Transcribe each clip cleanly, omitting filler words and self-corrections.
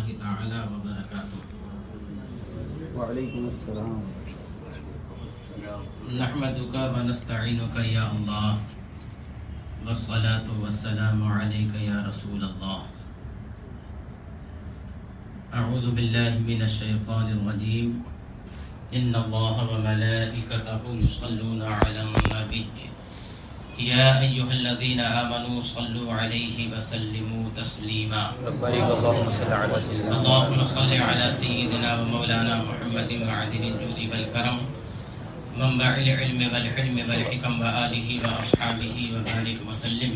اللہ تعالی وبرکاتہ۔ وعلیکم السلام۔ نحمدک ونستعینک یا اللہ والصلاة والسلام علیک یا رسول اللہ۔ اعوذ باللہ من الشیطان الرجیم، ان اللہ وملائکتہ یصلون علی النبی یا ایہا الذین آمنوا صلوا علیہ وسلموا تسلیما۔ اللہم صل علی سیدنا ومولانا محمد معدن الجود والکرم منبع العلم والحلم والحکم وآلہ واصحابہ وبارک وسلم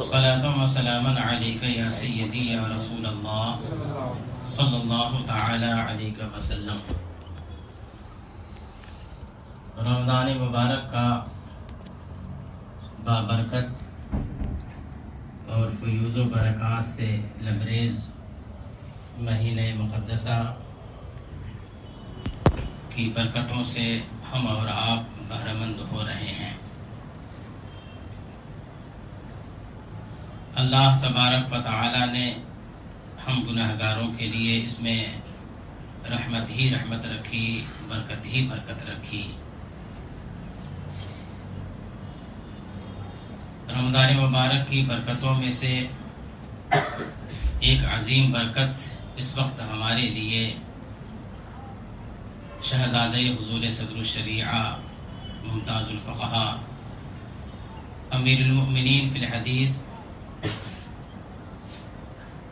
صلاة و سلاما علیک یا سیدی یا رسول اللہ صلی اللہ تعالی علیہ وسلم۔ رمضان مبارک کا بابرکت اور فیوز و برکات سے لبریز مہینہ مقدسہ کی برکتوں سے ہم اور آپ بہرہ مند ہو رہے ہیں۔ اللہ تبارک و تعالی نے ہم گناہگاروں کے لیے اس میں رحمت ہی رحمت رکھی، برکت ہی برکت رکھی۔ رمضان مبارک کی برکتوں میں سے ایک عظیم برکت اس وقت ہمارے لیے شہزادہ حضور صدر الشریعہ ممتاز الفقہا امیر المؤمنین فی الحدیث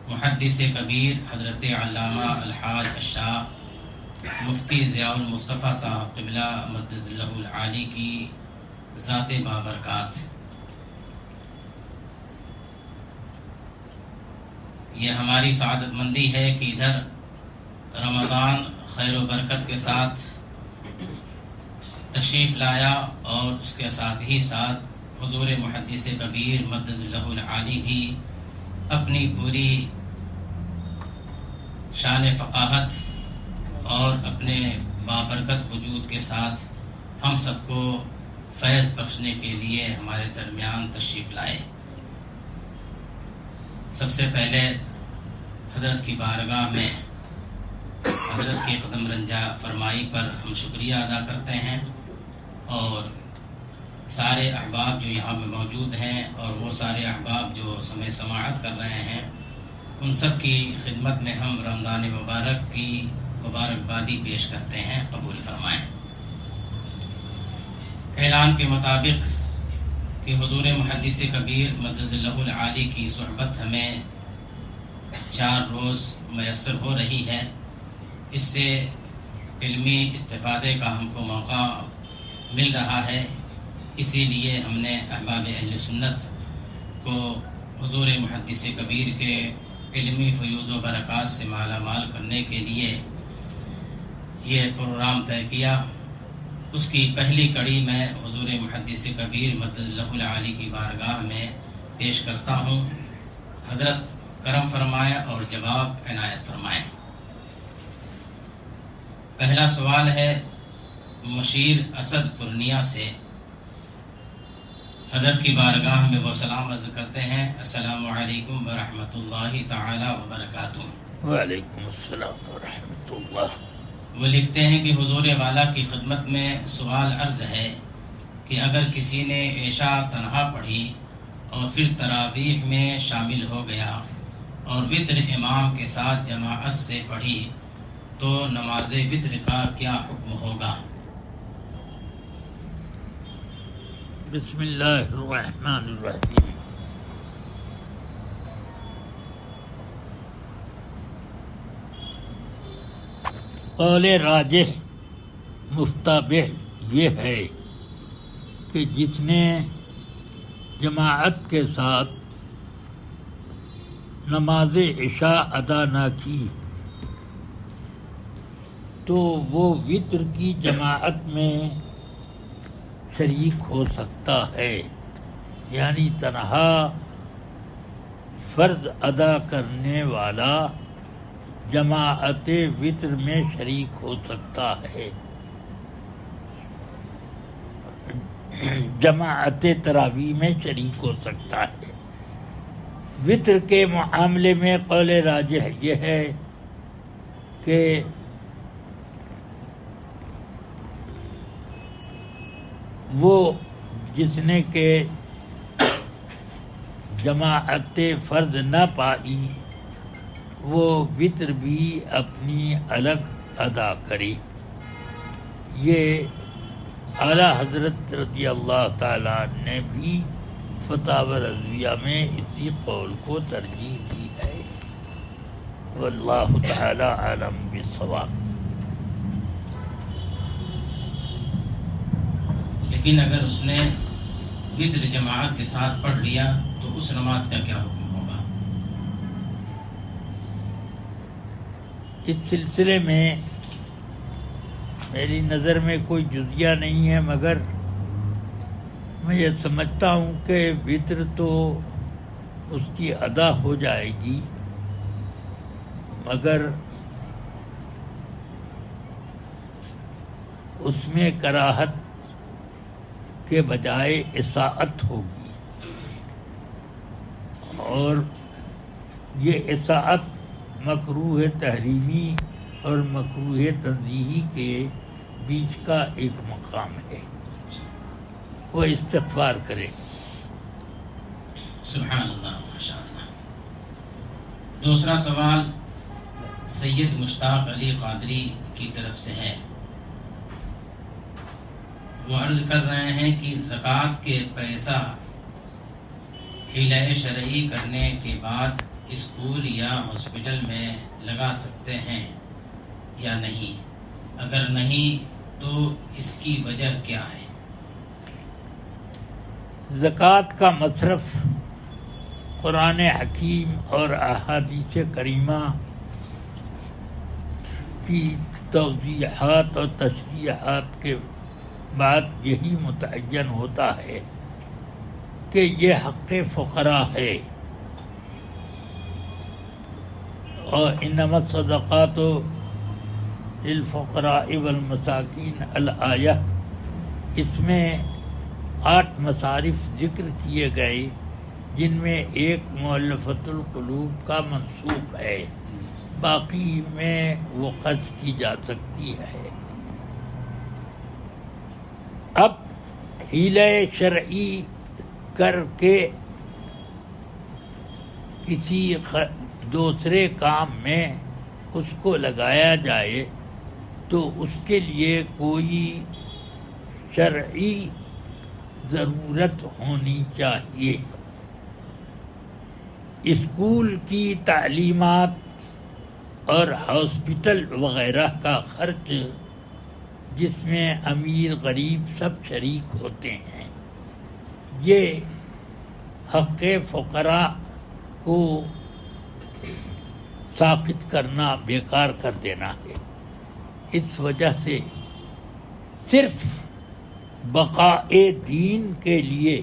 محدث کبیر حضرت علامہ الحاج الشاہ مفتی ضیاء المصطفیٰ صاحب قبلہ مدد اللہ العالی کی ذات بابرکات۔ یہ ہماری سعادت مندی ہے کہ ادھر رمضان خیر و برکت کے ساتھ تشریف لایا اور اس کے ساتھ ہی ساتھ حضور محدث کبیر مدد اللہ العالی بھی اپنی پوری شان فقاہت اور اپنے بابرکت وجود کے ساتھ ہم سب کو فیض بخشنے کے لیے ہمارے درمیان تشریف لائے۔ سب سے پہلے حضرت کی بارگاہ میں حضرت کی قدم رنجہ فرمائی پر ہم شکریہ ادا کرتے ہیں، اور سارے احباب جو یہاں میں موجود ہیں اور وہ سارے احباب جو سماعت کر رہے ہیں، ان سب کی خدمت میں ہم رمضان مبارک کی مبارکبادی پیش کرتے ہیں، قبول فرمائیں۔ اعلان کے مطابق کہ حضور محدث کبیر مدد اللہ العالی کی صحبت ہمیں 4 روز میسر ہو رہی ہے، اس سے علمی استفادے کا ہم کو موقع مل رہا ہے۔ اسی لیے ہم نے احباب اہل سنت کو حضور محدث کبیر کے علمی فیوز و برکات سے مالا مال کرنے کے لیے یہ پروگرام طے کیا۔ اس کی پہلی کڑی میں حضور محدث کبیر مدد اللہ العالی کی بارگاہ میں پیش کرتا ہوں۔ حضرت کرم فرمائیں اور جواب عنایت فرمائیں۔ پہلا سوال ہے مشیر اسد پورنیہ سے۔ حضرت کی بارگاہ میں وہ سلام عرض کرتے ہیں، السلام علیکم ورحمۃ اللہ تعالی وبرکاتہ۔ وعلیکم السلام ورحمۃ اللہ۔ وہ لکھتے ہیں کہ حضور والا کی خدمت میں سوال عرض ہے کہ اگر کسی نے عشاء تنہا پڑھی اور پھر تراویح میں شامل ہو گیا اور وتر امام کے ساتھ جماعت سے پڑھی تو نماز وتر کا کیا حکم ہوگا؟ بسم اللہ الرحمن الرحیم۔ قول راجح مفتبح یہ ہے کہ جس نے جماعت کے ساتھ نماز عشاء ادا نہ کی تو وہ وتر کی جماعت میں شریک ہو سکتا ہے، یعنی تنہا فرض ادا کرنے والا جماعت وتر میں شریک ہو سکتا ہے، جماعت تراویح میں شریک ہو سکتا ہے۔ وتر کے معاملے میں قول راجح یہ ہے کہ وہ جس نے کہ جماعت فرض نہ پائی وہ وطر بھی اپنی الگ ادا کری. یہ اعلیٰ حضرت رضی اللہ تعالیٰ نے بھی فتاوی رضویہ میں اسی قول کو ترجیح دی ہے. واللہ تعالی عالم بالصواب. لیکن اگر اس نے وطر جماعت کے ساتھ پڑھ لیا تو اس نماز کا کیا حکم ہوگا؟ اس سلسلے میں میری نظر میں کوئی جزیہ نہیں ہے، مگر میں یہ سمجھتا ہوں کہ وطر تو اس کی ادا ہو جائے گی، مگر اس میں کراہت کے بجائے اطاعت ہوگی، اور یہ اطاعت مکروہ تحریمی اور مکروہ تنزیہی کے بیچ کا ایک مقام ہے. وہ استغفار کرے. سبحان اللہ، ماشاء اللہ. دوسرا سوال سید مشتاق علی قادری کی طرف سے ہے. وہ عرض کر رہے ہیں کہ زکوٰۃ کے پیسہ حیلہ شرعی کرنے کے بعد اسکول یا ہاسپٹل میں لگا سکتے ہیں یا نہیں؟ اگر نہیں تو اس کی وجہ کیا ہے؟ زکوٰۃ کا مصرف قرآن حکیم اور احادیث کریمہ کی توضیحات اور تشریحات کے بعد یہی متعین ہوتا ہے کہ یہ حق فقراء ہے، اور انما الصدقات للفقراء والمساکین الآیہ. اس میں 8 مصارف ذکر کیے گئے، جن میں ایک مؤلفۃ القلوب کا منسوخ ہے، باقی میں وہ خرچ کی جا سکتی ہے. اب حیلہ شرعی کر کے کسی دوسرے کام میں اس کو لگایا جائے تو اس کے لیے کوئی شرعی ضرورت ہونی چاہیے. اسکول کی تعلیمات اور ہاسپٹل وغیرہ کا خرچ، جس میں امیر غریب سب شریک ہوتے ہیں، یہ حق فقراء کو ساقط کرنا، بیکار کر دینا ہے. اس وجہ سے صرف بقائے دین کے لیے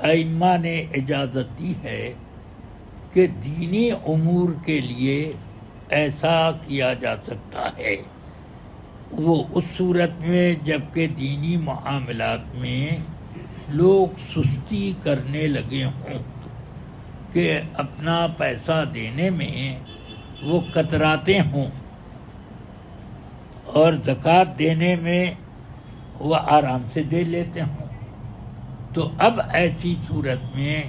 ائمہ نے اجازت دی ہے کہ دینی امور کے لیے ایسا کیا جا سکتا ہے. وہ اس صورت میں جبکہ دینی معاملات میں لوگ سستی کرنے لگے ہوں کہ اپنا پیسہ دینے میں وہ کتراتے ہوں، اور زکوٰۃ دینے میں وہ آرام سے دے لیتے ہوں. تو اب ایسی صورت میں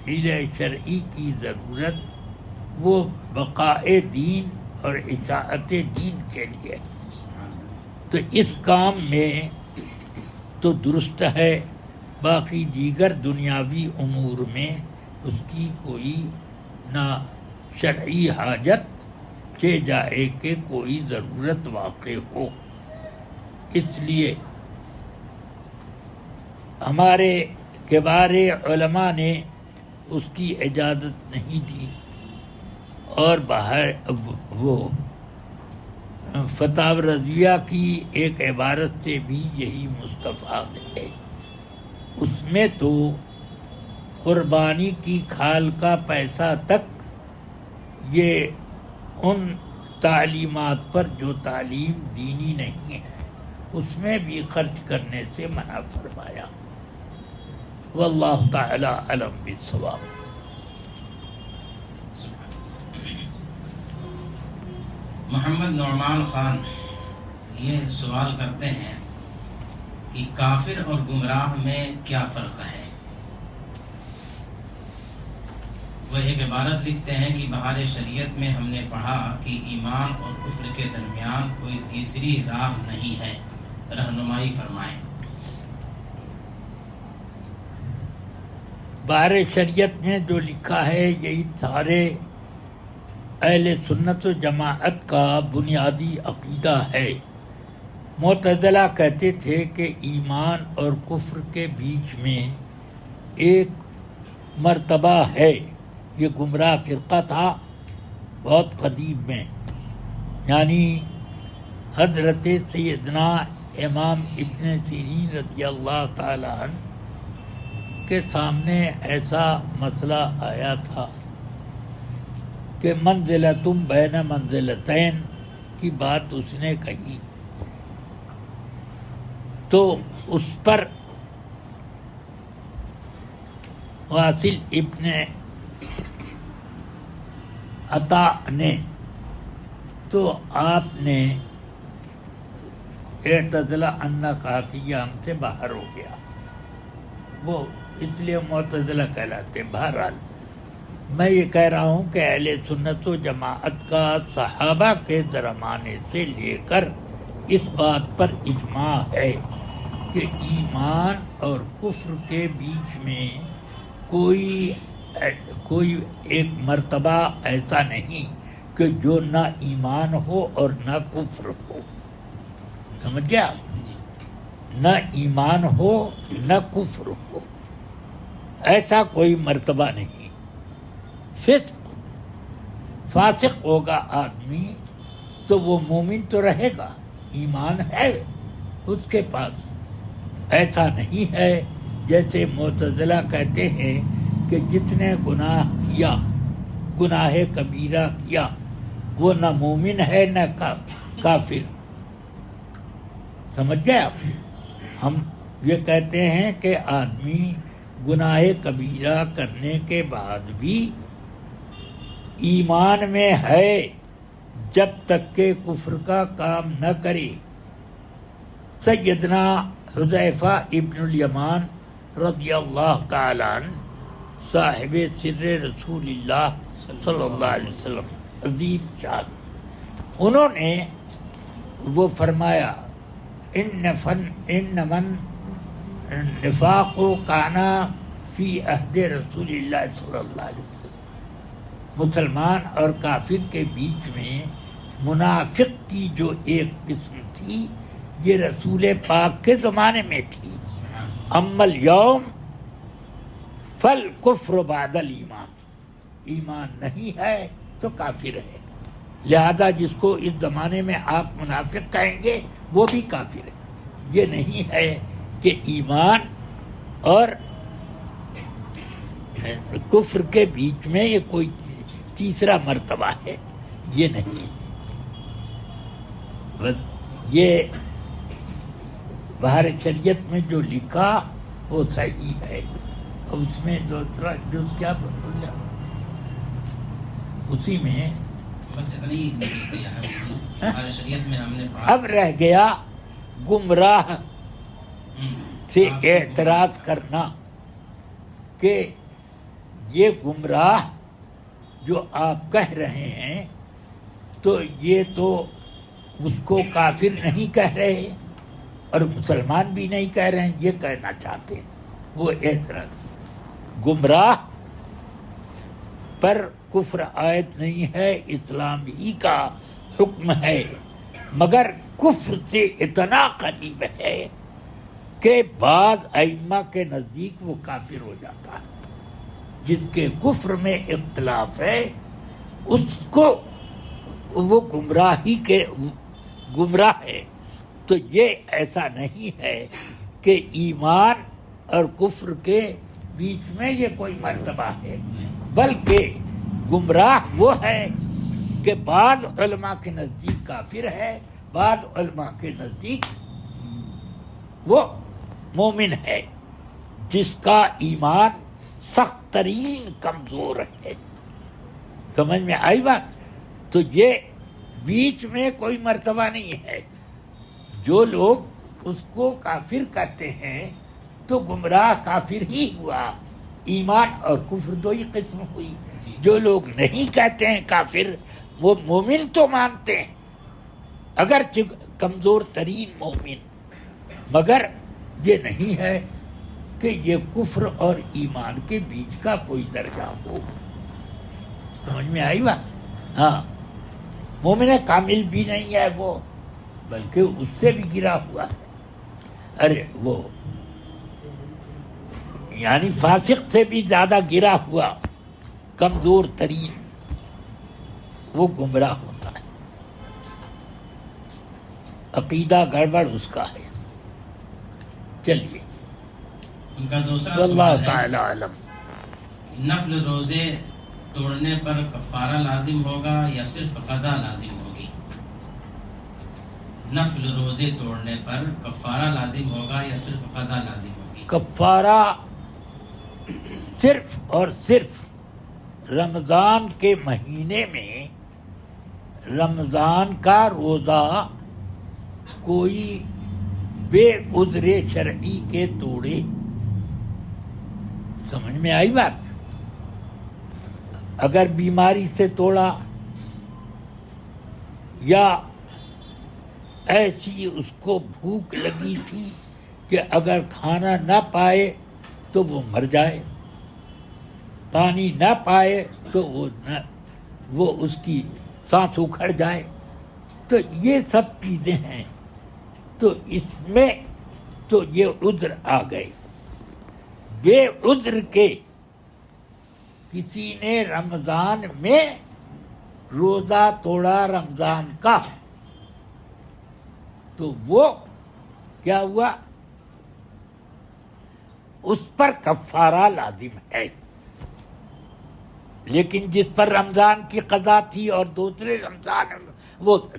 حیلہ شرعی کی ضرورت وہ بقائے دین اور اطاعت دین کے لیے. تو اس کام میں تو درست ہے، باقی دیگر دنیاوی امور میں اس کی کوئی نہ شرعی حاجت کہ جائے کہ کوئی ضرورت واقع ہو. اس لیے ہمارے کبار علماء نے اس کی اجازت نہیں دی، اور باہر وہ فتاوی رضویہ کی ایک عبارت سے بھی یہی مستفاد ہے. اس میں تو قربانی کی کھال کا پیسہ تک یہ ان تعلیمات پر جو تعلیم دینی نہیں ہے اس میں بھی خرچ کرنے سے منع فرمایا. واللہ تعالی علم بالصواب. محمد نعمان خان یہ سوال کرتے ہیں کہ کافر اور گمراہ میں کیا فرق ہے؟ وہ ایک عبارت لکھتے ہیں کہ بہار شریعت میں ہم نے پڑھا کہ ایمان اور کفر کے درمیان کوئی تیسری راہ نہیں ہے، رہنمائی فرمائیں۔ بہار شریعت میں جو لکھا ہے یہی سارے اہل سنت و جماعت کا بنیادی عقیدہ ہے۔ معتزلہ کہتے تھے کہ ایمان اور کفر کے بیچ میں ایک مرتبہ ہے، یہ گمراہ فرقہ تھا بہت قدیم میں، یعنی حضرت سیدنا امام ابن سیرین رضی اللہ تعالی عنہ کے سامنے ایسا مسئلہ آیا تھا کہ منزلتم بین منزلتین کی بات اس نے کہی، تو اس پر واصل ابن عطا نے تو آپ نے اعتزلہ انا کہا کہ یہ ہم سے باہر ہو گیا، وہ اس لیے معتزلہ کہلاتے۔ بہرحال میں یہ کہہ رہا ہوں کہ اہل سنت و جماعت کا صحابہ کے زمانے سے لے کر اس بات پر اجماع ہے کہ ایمان اور کفر کے بیچ میں کوئی ایک مرتبہ ایسا نہیں کہ جو نہ ایمان ہو اور نہ کفر ہو، سمجھ گیا؟ نہ ایمان ہو نہ کفر ہو، ایسا کوئی مرتبہ نہیں۔ فاسق ہوگا آدمی تو وہ مومن تو رہے گا، ایمان ہے اس کے پاس، ایسا نہیں ہے جیسے معتزلہ کہتے ہیں کہ جس نے گناہ کیا، گناہ کبیرہ کیا، وہ نہ مومن ہے نہ کافر، سمجھ گئے آپ؟ ہم یہ کہتے ہیں کہ آدمی گناہ کبیرہ کرنے کے بعد بھی ایمان میں ہے جب تک کہ کفر کا کام نہ کرے۔ سیدنا حذیفہ ابن الیمان رضی اللہ تعالی عنہ صاحب سر رسول اللہ صلی اللہ علیہ وسلم عظیم شان، انہوں نے وہ فرمایا ان من نفاق کانا فی عہد رسول اللہ صلی اللہ علیہ وسلم، مسلمان اور کافر کے بیچ میں منافق کی جو ایک قسم تھی یہ رسول پاک کے زمانے میں تھی۔ اما الیوم فالکفر بعد الایمان، ایمان نہیں ہے تو کافر ہے، لہذا جس کو اس زمانے میں آپ منافق کہیں گے وہ بھی کافر ہے۔ یہ نہیں ہے کہ ایمان اور کفر کے بیچ میں یہ کوئی تیسرا مرتبہ ہے، یہ نہیں، بس یہ بہار شریعت میں جو لکھا وہ صحیح ہے۔ اس میں جو کیا اسی میں بس اتنا ہی کیا ہے بہار شریعت میں ہم نے پڑھا۔ اب رہ گیا گمراہ سے اعتراض کرنا کہ یہ گمراہ جو آپ کہہ رہے ہیں تو یہ تو اس کو کافر نہیں کہہ رہے اور مسلمان بھی نہیں کہہ رہے ہیں، یہ کہنا چاہتے ہیں وہ اعتراض۔ گمراہ پر کفر عائد نہیں ہے، اسلام ہی کا حکم ہے، مگر کفر سے اتنا قریب ہے کہ بعض ائمہ کے نزدیک وہ کافر ہو جاتا ہے۔ جس کے کفر میں اختلاف ہے اس کو وہ گمراہی کے گمراہ ہے۔ تو یہ ایسا نہیں ہے کہ ایمان اور کفر کے بیچ میں یہ کوئی مرتبہ ہے، بلکہ گمراہ وہ ہے کہ بعض علماء کے نزدیک کافر ہے، بعض علماء کے نزدیک وہ مومن ہے، جس کا ایمان سخت ترین کمزور ہے۔ سمجھ میں آئی بات؟ تو یہ بیچ میں کوئی مرتبہ نہیں ہے. جو لوگ اس کو کافر کہتے ہیں تو گمراہ کافر ہی ہوا. ایمان اور کفر دو ہی قسم ہوئی. جو لوگ نہیں کہتے ہیں کافر، وہ مومن تو مانتے ہیں، اگرچہ کمزور ترین مومن، مگر یہ نہیں ہے کہ یہ کفر اور ایمان کے بیچ کا کوئی درجہ ہو. سمجھ میں آئی بات؟ ہاں، مومن کامل بھی نہیں ہے وہ، بلکہ اس سے بھی گرا ہوا ہے. ارے وہ یعنی فاسق سے بھی زیادہ گرا ہوا، کمزور ترین، وہ گمراہ ہوتا ہے. عقیدہ گڑبڑ اس کا ہے. چلیے، ان کا دوسرا واللہ سوال ہے تعالی علم. نفل روزے توڑنے پر کفارہ لازم ہوگا یا صرف قضا لازم ہوگی؟ نفل روزے توڑنے پر کفارہ لازم ہوگا یا صرف قضا لازم ہوگی؟ کفارہ صرف اور صرف رمضان کے مہینے میں رمضان کا روزہ کوئی بے عذر شرعی کے توڑے. سمجھ میں آئی بات؟ اگر بیماری سے توڑا یا ایسی اس کو بھوک لگی تھی کہ اگر کھانا نہ پائے تو وہ مر جائے، پانی نہ پائے تو وہ اس کی سانس اکھڑ جائے، تو یہ سب چیزیں ہیں. تو اس میں تو یہ عذر آ گئے. بے عذر کے کسی نے رمضان میں روزہ توڑا رمضان کا، تو وہ کیا ہوا؟ اس پر کفارہ لازم ہے. لیکن جس پر رمضان کی قضا تھی اور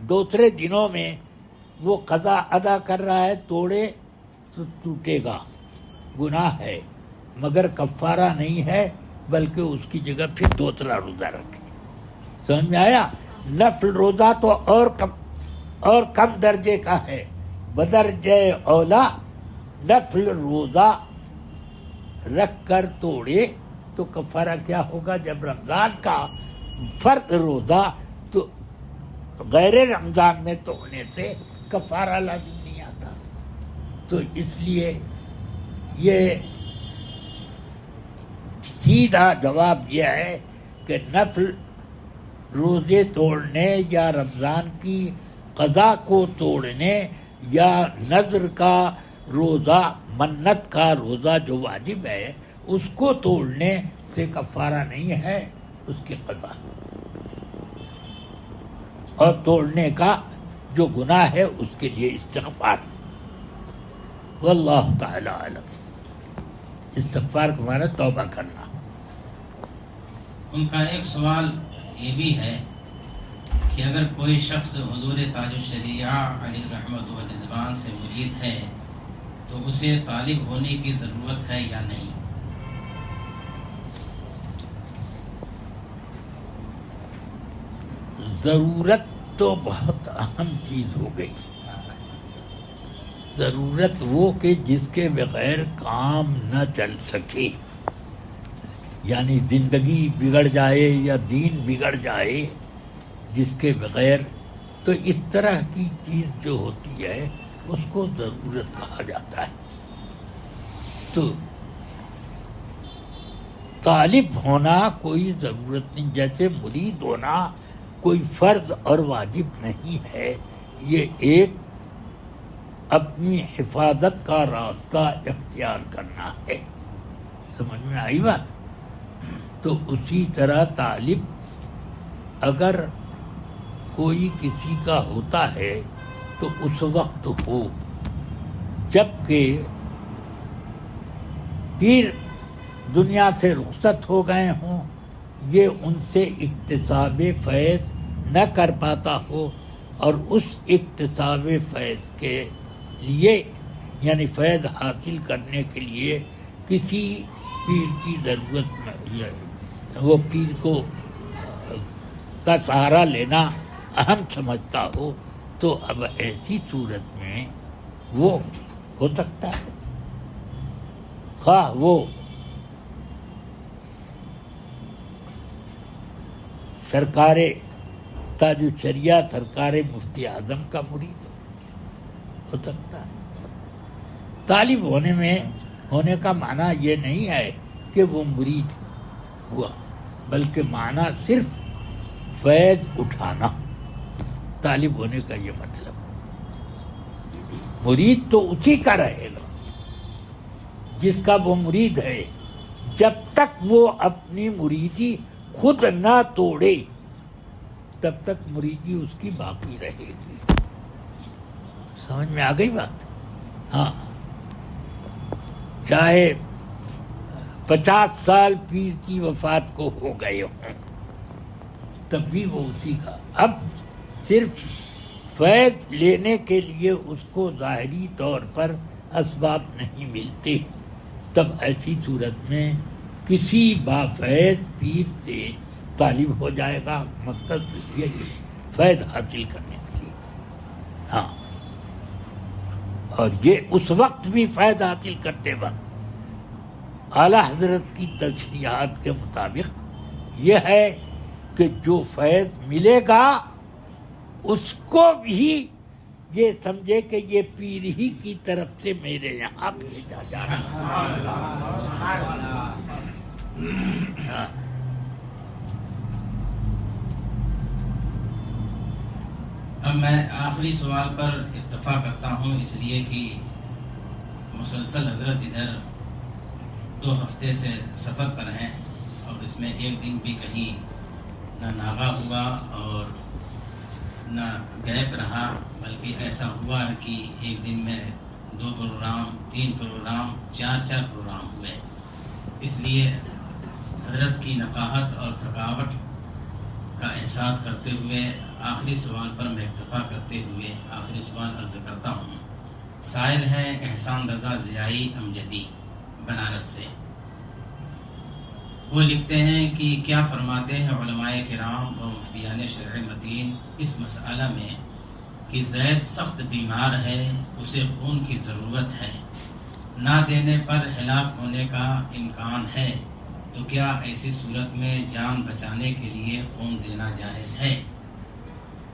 دوسرے دنوں میں وہ قضا ادا کر رہا ہے، توڑے تو ٹوٹے گا، گناہ ہے، مگر کفارہ نہیں ہے، بلکہ اس کی جگہ پھر دوسرا روزہ رکھے. سمجھ میں آیا؟ نفل روزہ تو اور کم درجے کا ہے، بدرجہ اولا نفل روزہ رکھ کر توڑے تو کفارہ کیا ہوگا؟ جب رمضان کا فرض روزہ تو غیر رمضان میں توڑنے سے کفارہ لازم نہیں آتا. تو اس لیے یہ سیدھا جواب یہ ہے کہ نفل روزے توڑنے یا رمضان کی قضا کو توڑنے یا نذر کا روزہ، منت کا روزہ جو واجب ہے، اس کو توڑنے سے کفارہ نہیں ہے، اس کی قضا. اور توڑنے کا جو گناہ ہے اس کے لیے استغفار. واللہ تعالی علم. استغفار کو معنی توبہ کرنا. ان کا ایک سوال یہ بھی ہے کہ اگر کوئی شخص حضور تاج الشریعہ علیہ رحمت و رضوان سے مرید ہے تو اسے طالب ہونے کی ضرورت ہے یا نہیں؟ ضرورت تو بہت اہم چیز ہو گئی. ضرورت وہ کہ جس کے بغیر کام نہ چل سکے، یعنی زندگی بگڑ جائے یا دین بگڑ جائے جس کے بغیر، تو اس طرح کی چیز جو ہوتی ہے اس کو ضرورت کہا جاتا ہے. تو طالب ہونا کوئی ضرورت نہیں، جیسے مرید ہونا کوئی فرض اور واجب نہیں ہے. یہ ایک اپنی حفاظت کا راستہ اختیار کرنا ہے. سمجھ میں آئی بات؟ تو اسی طرح طالب اگر کوئی کسی کا ہوتا ہے تو اس وقت ہو جب کہ پیر دنیا سے رخصت ہو گئے ہوں، یہ ان سے اکتساب فیض نہ کر پاتا ہو، اور اس اکتساب فیض کے لیے یعنی فیض حاصل کرنے کے لیے کسی پیر کی ضرورت نہیں ہے. وہ پیر کو کا سہارا لینا اہم سمجھتا ہو تو اب ایسی صورت میں وہ ہو سکتا ہے، خواہ وہ سرکار تاج الشریعہ سرکار مفتی اعظم کا مرید ہو سکتا ہے۔ طالب ہونے کا معنی یہ نہیں ہے کہ وہ مرید ہوا، بلکہ معنی صرف فیض اٹھانا، طالب ہونے کا یہ مطلب۔ مرید تو اسی کا رہے گا جس کا وہ مرید ہے، جب تک وہ اپنی مریدی خود نہ توڑے تب تک مریدی اس کی باقی رہے گی۔ سمجھ میں آ گئی بات؟ ہاں، چاہے 50 سال پیر کی وفات کو ہو گئے ہوں تب بھی وہ اسی کا، اب صرف فیض لینے کے لیے اس کو ظاہری طور پر اسباب نہیں ملتے، تب ایسی صورت میں کسی بافیض پیر سے طالب ہو جائے گا، مقصد یہ فیض حاصل کرنے کے لیے۔ ہاں، اور یہ اس وقت بھی فیض حاصل کرتے وقت اعلیٰ حضرت کی تشریحات کے مطابق یہ ہے کہ جو فیض ملے گا اس کو بھی یہ سمجھے کہ یہ پیر ہی کی طرف سے میرے یہاں بھیجا جا رہا ہے۔ اب میں آخری سوال پر اکتفا کرتا ہوں، اس لیے کہ مسلسل حضرت ادھر 2 ہفتے سے سفر پر ہیں اور اس میں ایک دن بھی کہیں نہ ناغہ ہوا اور نہ گیپ رہا، بلکہ ایسا ہوا کہ ایک دن میں 2 پروگرام 3 پروگرام 4 پروگرام ہوئے۔ اس لیے حضرت کی نقاہت اور تھکاوٹ کا احساس کرتے ہوئے آخری سوال پر میں اکتفا کرتے ہوئے آخری سوال عرض کرتا ہوں۔ سائل ہیں احسان رضا ضیائی امجدی بنارس سے، وہ لکھتے ہیں کہ کیا فرماتے ہیں علماء کرام و مفتیان شرع متین اس مسئلہ میں کہ زید سخت بیمار ہے، اسے خون کی ضرورت ہے، نہ دینے پر ہلاک ہونے کا امکان ہے، تو کیا ایسی صورت میں جان بچانے کے لیے خون دینا جائز ہے؟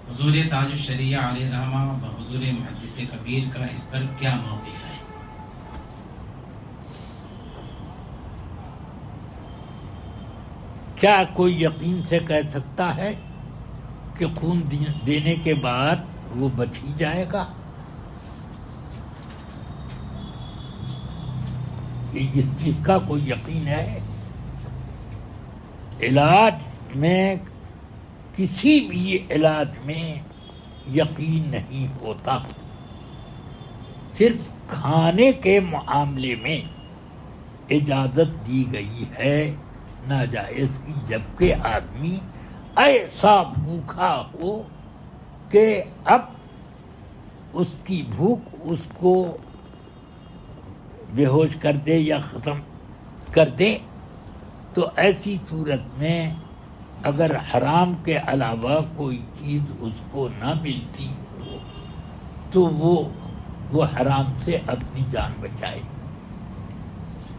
حضور تاج الشریعہ علیہ رحمہ و حضور محدث کبیر کا اس پر کیا موقف ہے؟ کیا کوئی یقین سے کہہ سکتا ہے کہ خون دینے کے بعد وہ بچ ہی جائے گا؟ جس چیز کا کوئی یقین ہے، علاج میں کسی بھی علاج میں یقین نہیں ہوتا، صرف کھانے کے معاملے میں اجازت دی گئی ہے ناجائز کی، جبکہ آدمی ایسا بھوکا ہو کہ اب اس کی بھوک اس کو بے ہوش کر دے یا ختم کر دے، تو ایسی صورت میں اگر حرام کے علاوہ کوئی چیز اس کو نہ ملتی ہو تو وہ حرام سے اپنی جان بچائے۔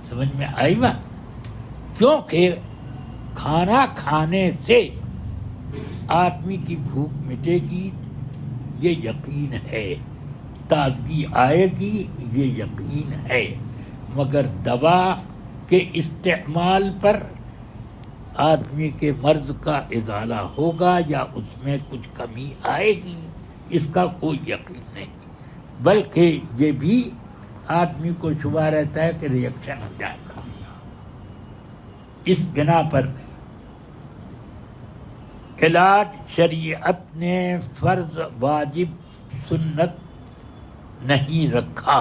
سمجھ میں آئی بات؟ کیونکہ کھانا کھانے سے آدمی کی بھوک مٹے گی، یہ یقین ہے، تازگی آئے گی، یہ یقین ہے، مگر دوا کے استعمال پر آدمی کے مرض کا ازالہ ہوگا یا اس میں کچھ کمی آئے گی، اس کا کوئی یقین نہیں، بلکہ یہ بھی آدمی کو شبہ رہتا ہے کہ ریئیکشن ہو جائے گا۔ اس بنا پر علاج شریعت نے فرض واجب سنت نہیں رکھا۔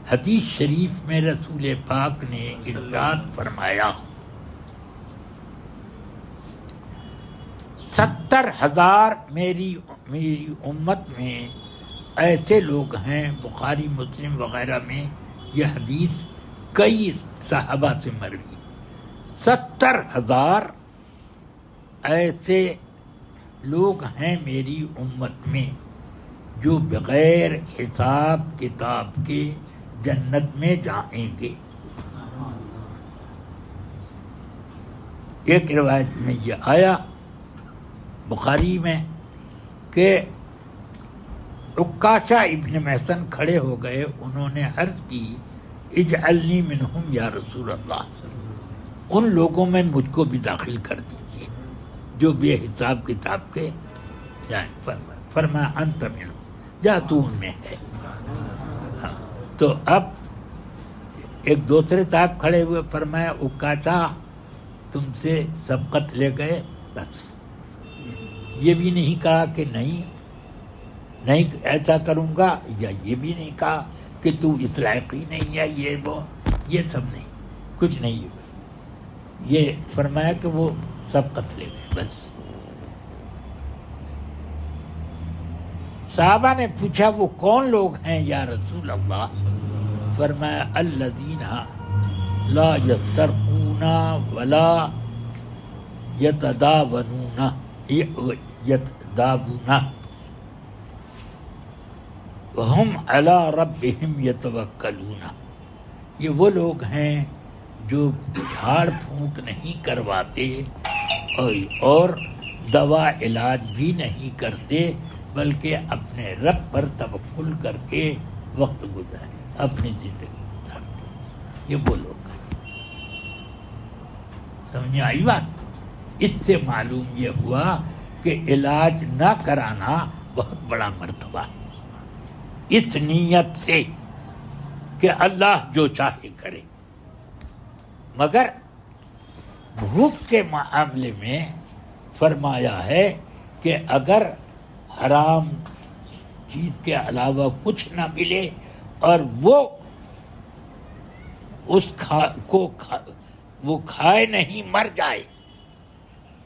حدیث شریف میں رسول پاک نے ارشاد فرمایا 70,000 میری امت میں ایسے لوگ ہیں، بخاری مسلم وغیرہ میں یہ حدیث کئی صحابہ سے مروی، 70,000 ایسے لوگ ہیں میری امت میں جو بغیر حساب کتاب کے جنت میں جائیں گے. ایک روایت میں یہ آیا بخاری میں کہ عکاشہ ابن محصن کھڑے ہو گئے، انہوں نے عرض کی اجعلنی منہم یا رسول اللہ، ان لوگوں میں مجھ کو بھی داخل کر دیجیے جو بے حساب کتاب کے جائیں. فرمایا انت منہم، جا تو ان میں ہے. تو اب ایک دوسرے صاحب کھڑے ہوئے، فرمایا عکاشہ تم سے سبقت لے گئے، بس یہ بھی نہیں کہا کہ نہیں ایسا کروں گا، یا یہ بھی نہیں کہا کہ تو اس لائق ہی نہیں ہے، یہ وہ یہ سب نہیں، کچھ نہیں ہوا. یہ فرمایا کہ وہ سبقت لے گئے بس. صحابہ نے پوچھا وہ کون لوگ ہیں یا رسول اللہ؟ فرمایا الذین لا یسترقون ولا یتداوون وہم علی ربہم یتوکلون. یہ وہ لوگ ہیں جو جھاڑ پھونک نہیں کرواتے اور دوا علاج بھی نہیں کرتے، بلکہ اپنے رب پر توکل کر کے وقت اپنی زندگی گزارتے ہیں. یہ وہ لوگ ہیں. سمجھ آئی بات؟ اس سے معلوم یہ ہوا کہ علاج نہ کرانا بہت بڑا مرتبہ ہے، اس نیت سے کہ اللہ جو چاہے کرے. مگر بھوک کے معاملے میں فرمایا ہے کہ اگر حرام چیز کے علاوہ کچھ نہ ملے اور وہ اس وہ کھائے نہیں مر جائے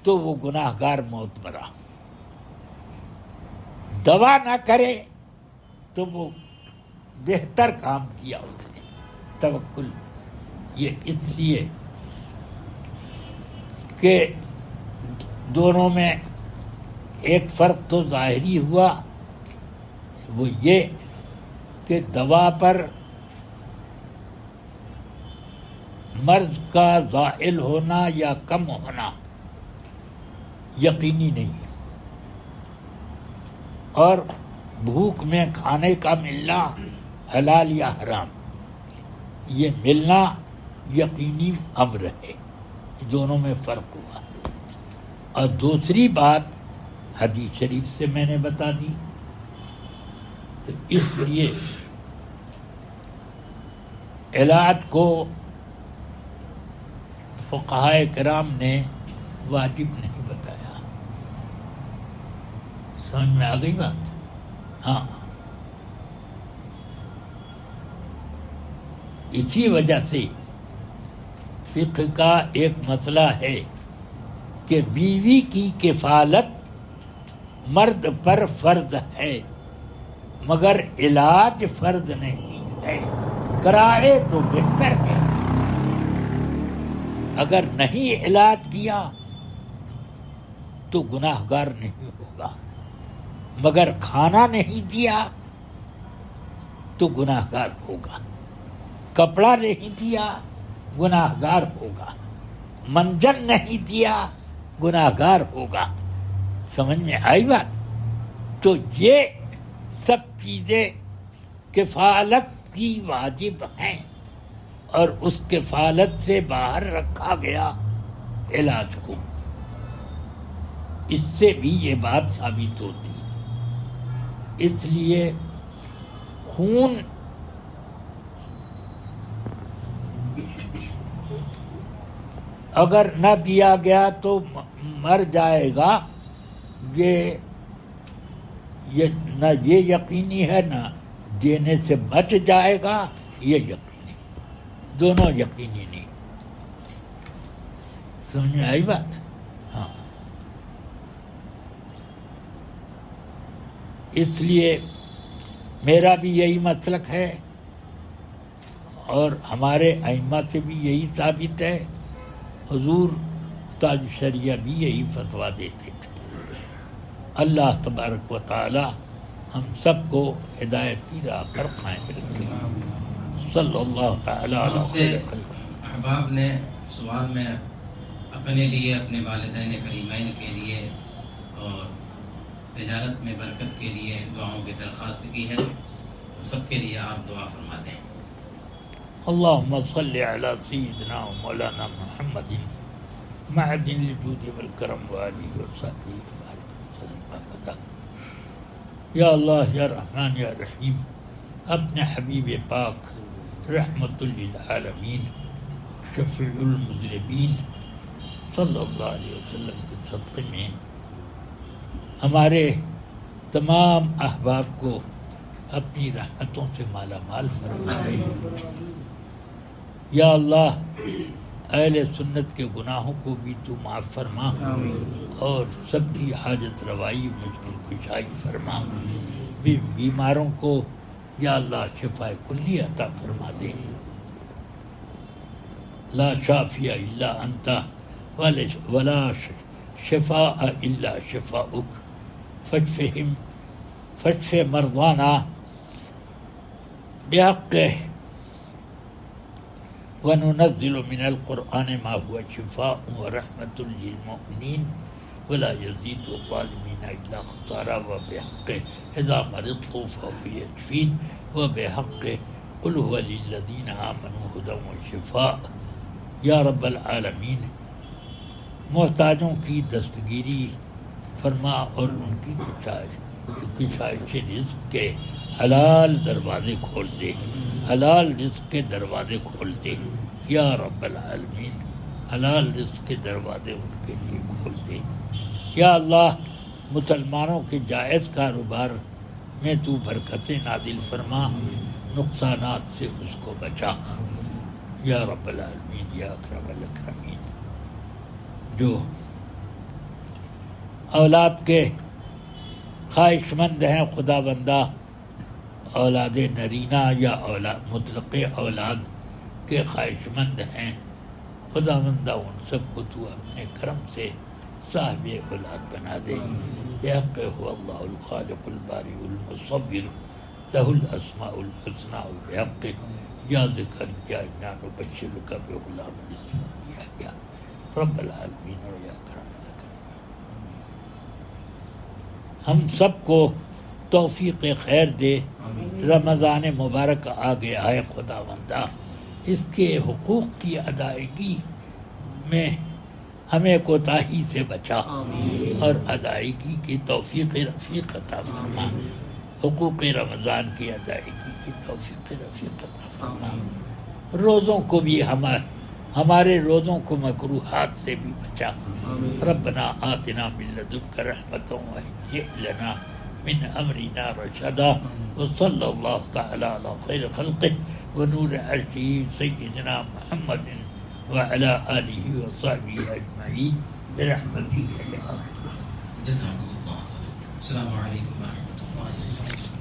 تو وہ گناہگار موت مرا. دوا نہ کرے تو وہ بہتر کام کیا اس نے. توکل یہ اس لیے کہ دونوں میں ایک فرق تو ظاہری ہوا، وہ یہ کہ دوا پر مرض کا زائل ہونا یا کم ہونا یقینی نہیں ہے، اور بھوک میں کھانے کا ملنا حلال یا حرام یہ ملنا یقینی امر ہے. دونوں میں فرق ہوا. اور دوسری بات حدیث شریف سے میں نے بتا دی، تو اس لیے علاج کو فقہائے کرام نے واجب نہیں بتایا. سمجھ میں آ گئی بات؟ ہاں، اسی وجہ سے فقہ کا ایک مسئلہ ہے کہ بیوی کی کفالت مرد پر فرض ہے مگر علاج فرض نہیں ہے. کرائے تو بہتر ہے، اگر نہیں علاج کیا تو گناہگار نہیں ہوگا، مگر کھانا نہیں دیا تو گناہگار ہوگا، کپڑا نہیں دیا گناہگار ہوگا، منجن نہیں دیا گناہگار ہوگا. سمجھ میں آئی بات؟ تو یہ سب چیزیں کفالت کی واجب ہیں، اور اس کفالت سے باہر رکھا گیا علاج کو. اس سے بھی یہ بات ثابت ہوتی. اس لیے خون اگر نہ دیا گیا تو مر جائے گا، یہ نہ یہ یقینی ہے، نہ دینے سے بچ جائے گا یہ یقینی، دونوں یقینی نہیں. سمجھ میں آئی بات؟ ہاں. اس لیے میرا بھی یہی مسلک ہے اور ہمارے ائمہ سے بھی یہی ثابت ہے. حضور تاج شریعہ بھی یہی فتویٰ دیتے تھے. اللہ تبارک و تعالی ہم سب کو ہدایت کی راہ پر قائم رکھے. صلی اللہ تعالی علی بہت سے خیر خلق. احباب نے سوال میں اپنے لیے، اپنے والدین کریمین کے لیے اور تجارت میں برکت کے لیے دعاؤں کی درخواست کی ہے، تو سب کے لیے آپ دعا فرما دیں. اللهم صل على سيدنا ومولانا محمد معدن الجود والكرم وآله وصحبه وسلم. یا اللہ یا رحمان یا رحیم، اپنے حبیب پاک رحمت للعالمین شفیع المذنبین صلی اللہ علیہ وسلم کے صدقے میں ہمارے تمام احباب کو اپنی رحمتوں سے مالا مال فرمائے. یا اللہ اہل سنت کے گناہوں کو بھی تو معاف فرما اور سب کی حاجت روائی مشکل کشائی فرما. بیماروں کو یا اللہ شفاء کلی عطا فرما دے. لا شافی الا انت ولا شفاء الا شفاؤک فاشف مرضانا بحق وننزل من القرآن ما هو شفاء ورحمة للمؤمنين ولا يزيد الظالمين إلا خسارا وبحق إذا مرضت فهو يشفين وبحق قل هو للذين آمنوا هدى وشفاء. یا رب العالمین، محتاجوں کی دستگیری فرما اور ان کی کشائش رزق کے حلال دروازے کھول دے، حلال رزق کے دروازے کھول دے. یا رب العالمین، حلال رزق کے دروازے ان کے لیے کھول دے. یا اللہ مسلمانوں کے جائز کاروبار میں تو برکتیں نازل فرما، نقصانات سے اس کو بچا. یا رب العالمین یا اکرم الاکرمین. جو اولاد کے خواہش مند ہیں خدا بندہ، اولاد نرینہ یا مطلق اولاد کے خواہش مند ہیں، خدا بندہ ان سب کو تو اپنے کرم سے صاحب اولاد بنا دے. بحق هو اللہ الخالق الباری المصور لہ الاسماء الحسنى بحق یا ذکر یا انا نبشرک بغلام اسمہ یحییٰ. رب العالمین اور یا کرم الاکرمین، ہم سب کو توفیق خیر دے. رمضان مبارک آ گیا ہے خدا بندہ، اس کے حقوق کی ادائیگی میں ہمیں کوتاہی سے بچا اور ادائیگی کی توفیق رفیق عطا فرما. حقوق رمضان کی ادائیگی کی توفیق رفیق عطا فرما. روزوں کو بھی ہمارے روزوں کو مکروہات سے بھی بچا. ربنا آتنا من لدنک رحمۃ وہیئ لنا من امرنا رشدا. وصلی اللہ تعالی علی خیر خلقہ ونور عرشہ سیدنا محمد وعلی آلہ وصحبہ اجمعین برحمتک یا ارحم. جزاکم اللہ. السلام علیکم ورحمۃ اللہ وبرکاتہ.